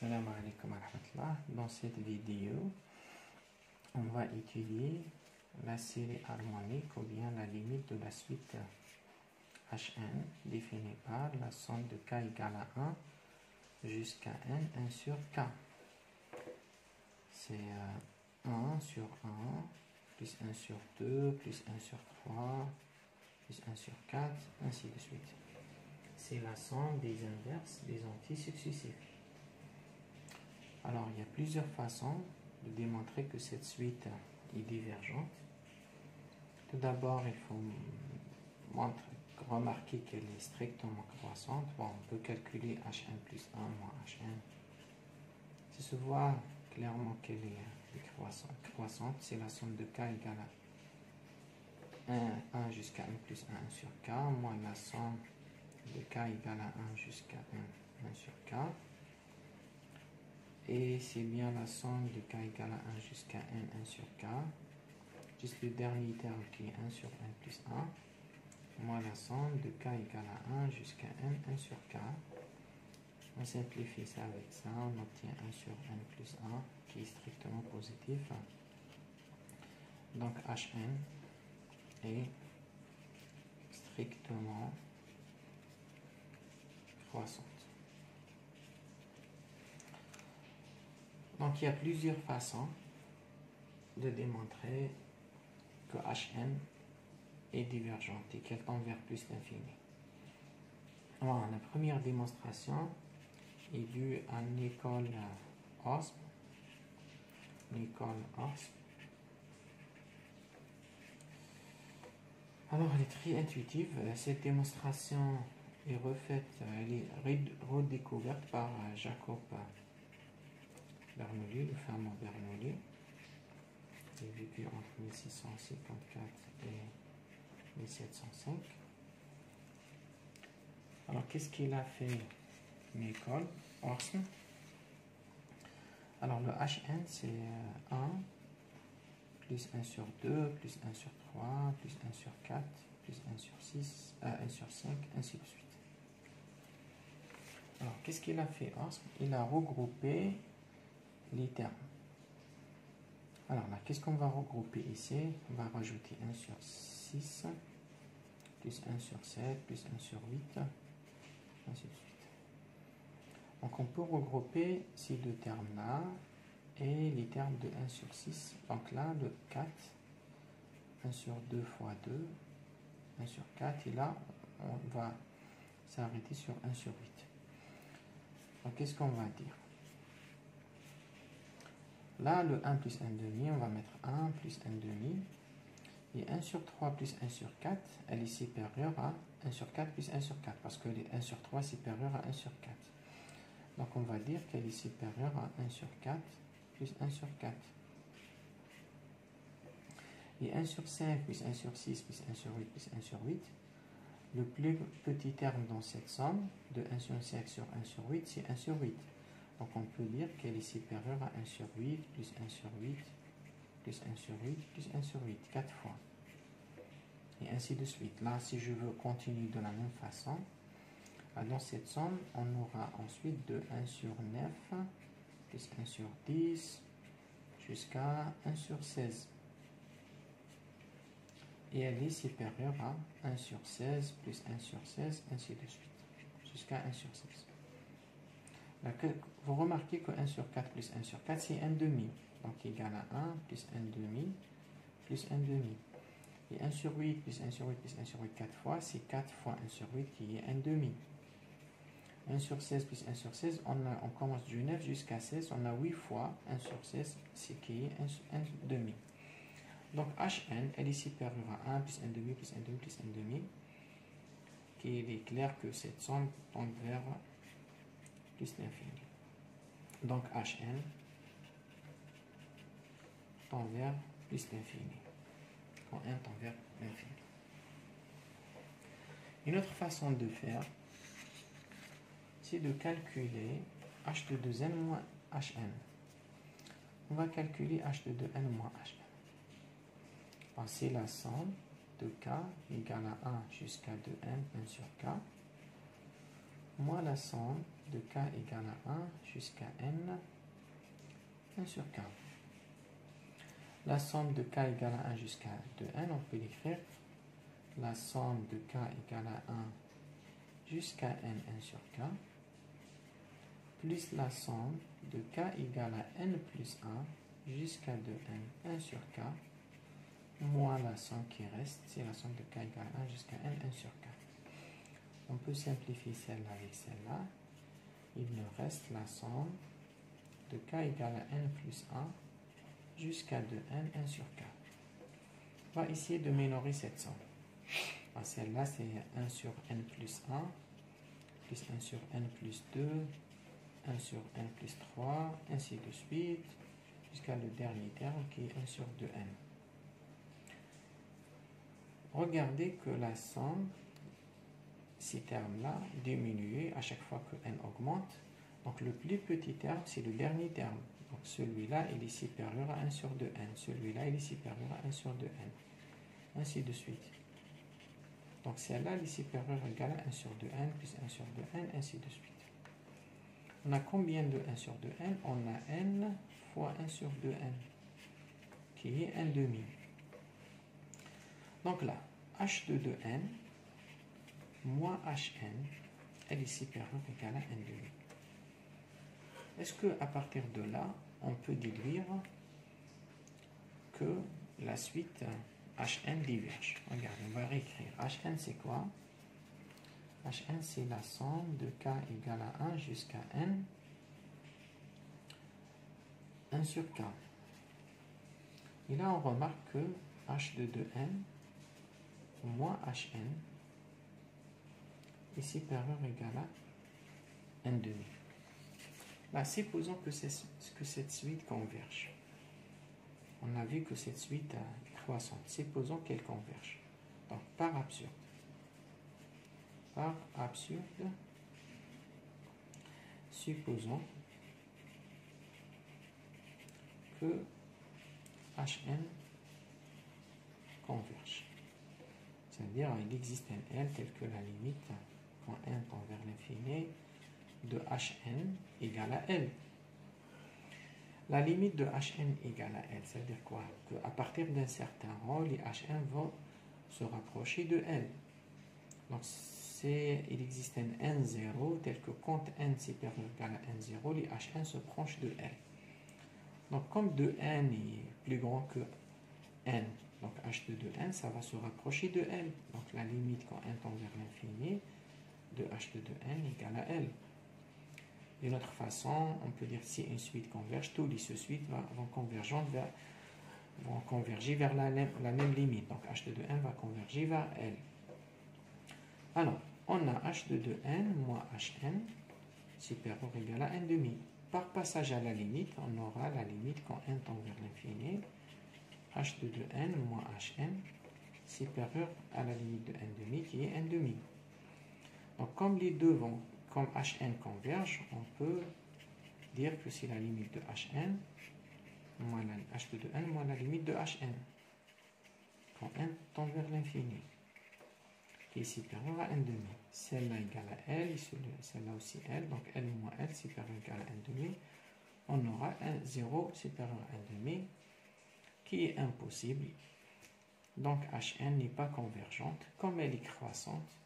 Salam alaikum wa rahmatullah. Dans cette vidéo, on va étudier la série harmonique ou bien la limite de la suite Hn définie par la somme de k égale à 1 jusqu'à n, 1 sur k. C'est 1 sur 1, plus 1 sur 2, plus 1 sur 3, plus 1 sur 4, ainsi de suite. C'est la somme des inverses des entiers successifs. Alors, il y a plusieurs façons de démontrer que cette suite est divergente. Tout d'abord, il faut remarquer qu'elle est strictement croissante. Bon, on peut calculer Hn plus 1 moins Hn. Si se voit clairement qu'elle est croissante, c'est la somme de k égale à 1 jusqu'à n plus 1 sur k, moins la somme de k égale à 1 jusqu'à n, 1 sur k. Et c'est bien la somme de k égale à 1 jusqu'à n, 1 sur k, juste le dernier terme qui est 1 sur n plus 1, moins la somme de k égale à 1 jusqu'à n, 1 sur k. On simplifie ça avec ça, on obtient 1 sur n plus 1 qui est strictement positif. Donc Hn est strictement croissante. Donc il y a plusieurs façons de démontrer que Hn est divergente et qu'elle tend vers plus l'infini. Alors, la première démonstration est due à Nicole Hobsbawm. Alors, elle est très intuitive. Cette démonstration est refaite, elle est redécouverte par Jacob Bernoulli, le fameux Bernoulli, qui a vécu entre 1654 et 1705. Alors, qu'est-ce qu'il a fait, Nicole Hobsbawm? Alors, le Hn, c'est 1, plus 1 sur 2, plus 1 sur 3, plus 1 sur 4, plus 1 sur 6, 1 sur 5, ainsi de suite. Alors, qu'est-ce qu'il a fait, Hobsbawm? Il a regroupé les termes. Alors là, qu'est-ce qu'on va regrouper ici? On va rajouter 1 sur 6, plus 1 sur 7, plus 1 sur 8, ainsi de suite. Donc on peut regrouper ces deux termes-là et les termes de 1 sur 6. Donc là, le 4, 1 sur 2 fois 2, 1 sur 4. Et là, on va s'arrêter sur 1 sur 8. Donc qu'est-ce qu'on va dire? Là, le 1 plus 1 demi, on va mettre 1 plus 1 demi. Et 1 sur 3 plus 1 sur 4, elle est supérieure à 1 sur 4 plus 1 sur 4. Parce que les 1 sur 3 est supérieur à 1 sur 4. Donc on va dire qu'elle est supérieure à 1 sur 4 plus 1 sur 4. Et 1 sur 5 plus 1 sur 6 plus 1 sur 8 plus 1 sur 8. Le plus petit terme dans cette somme de 1 sur 5 sur 1 sur 8, c'est 1 sur 8. Donc on peut dire qu'elle est supérieure à 1 sur 8 plus 1 sur 8 plus 1 sur 8 plus 1 sur 8, 4 fois. Et ainsi de suite. Là, si je veux continuer de la même façon, dans cette somme, on aura ensuite de 1 sur 9 plus 1 sur 10 jusqu'à 1 sur 16. Et elle est supérieure à 1 sur 16 plus 1 sur 16, ainsi de suite, jusqu'à 1 sur 16. Vous remarquez que 1 sur 4 plus 1 sur 4, c'est 1 demi. Donc égal à 1 plus 1 demi plus 1 demi. Et 1 sur 8 plus 1 sur 8 plus 1 sur 8, 4 fois, c'est 4 fois 1 sur 8 qui est 1 demi. 1 sur 16 plus 1 sur 16, on commence du 9 jusqu'à 16, on a 8 fois 1 sur 16, c'est qui est 1 demi. Donc Hn, elle est supérieure à 1 plus 1 demi plus 1 demi plus 1 demi, qui est clair que cette somme tend vers plus l'infini. Donc Hn tend vers plus l'infini, quand n tend vers l'infini. Une autre façon de faire, c'est de calculer h de 2n moins hn. On va calculer h de 2n moins hn. C'est la somme de k égale à 1 jusqu'à 2n, 1 sur k, moins la somme de k égale à 1 jusqu'à n, 1 sur k. La somme de k égale à 1 jusqu'à 2n, on peut l'écrire. La somme de k égale à 1 jusqu'à n, 1 sur k, plus la somme de k égale à n plus 1 jusqu'à 2n, 1 sur k, moins la somme qui reste, c'est la somme de k égale à 1 jusqu'à n, 1 sur k. On peut simplifier celle-là avec celle-là. Il nous reste la somme de k égale à n plus 1 jusqu'à 2n, 1 sur k. On va essayer de minorer cette somme. Celle-là, c'est 1 sur n plus 1, plus 1 sur n plus 2, 1 sur n plus 3, ainsi de suite, jusqu'à le dernier terme qui est 1 sur 2n. Regardez que la somme, ces termes-là, diminuent à chaque fois que n augmente. Donc le plus petit terme, c'est le dernier terme. Donc celui-là, il est supérieur à 1 sur 2n. Celui-là, il est supérieur à 1 sur 2n. Ainsi de suite. Donc celle-là, elle est supérieure ou égale à 1 sur 2n plus 1 sur 2n, ainsi de suite. On a combien de 1 sur 2n? On a n fois 1 sur 2n, qui est 1 demi. Donc là, h de 2n moins hn, elle est supérieure ou égale à 1 demi. Est-ce qu'à partir de là, on peut déduire que la suite hn diverge? Regardez, on va réécrire. Hn, c'est quoi? Hn, c'est la somme de k égale à 1 jusqu'à n, 1 sur k. Et là, on remarque que h de 2n moins hn est supérieur ou égal à 1 demi. Là, supposons que cette suite converge. On a vu que cette suite est croissante. Supposons qu'elle converge. Donc, par absurde, supposons que hn converge. C'est-à-dire il existe un L tel que la limite, quand n tend vers l'infini, de hn égale à L. La limite de hn égale à L, c'est-à-dire quoi? Qu'à partir d'un certain rang, les hn vont se rapprocher de L. Donc, il existe un n0 tel que quand n supérieur ou égal à n0, les hn se prochent de L. Donc, comme 2n est plus grand que n, donc h de 2n, ça va se rapprocher de L. Donc, la limite quand n tend vers l'infini de h de 2n égale à L. D'une autre façon, on peut dire si une suite converge, toutes les suites vont converger vers la même limite. Donc, h de 2n va converger vers L. Alors, on a h de 2n moins hn supérieur ou égal à 1 demi. Par passage à la limite, on aura la limite quand n tend vers l'infini, h de 2n moins hn supérieur à la limite de 1 demi qui est 1 demi. Donc, comme les deux vont, comme hn converge, on peut dire que c'est la limite de hn moins la h de 2n moins la limite de hn quand n tend vers l'infini, qui est supérieur à 1 demi. Celle-là égale à L, celle-là aussi L, donc L moins L supérieur ou égal à 1 demi. On aura un 0 supérieur à 1 demi, qui est impossible. Donc hn n'est pas convergente. Comme elle est croissante,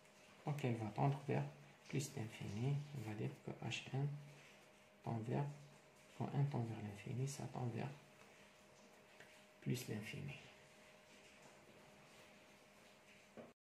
donc elle va tendre vers plus d'infini. On va dire que hn tend vers, quand n tend vers l'infini, ça tend vers plus l'infini.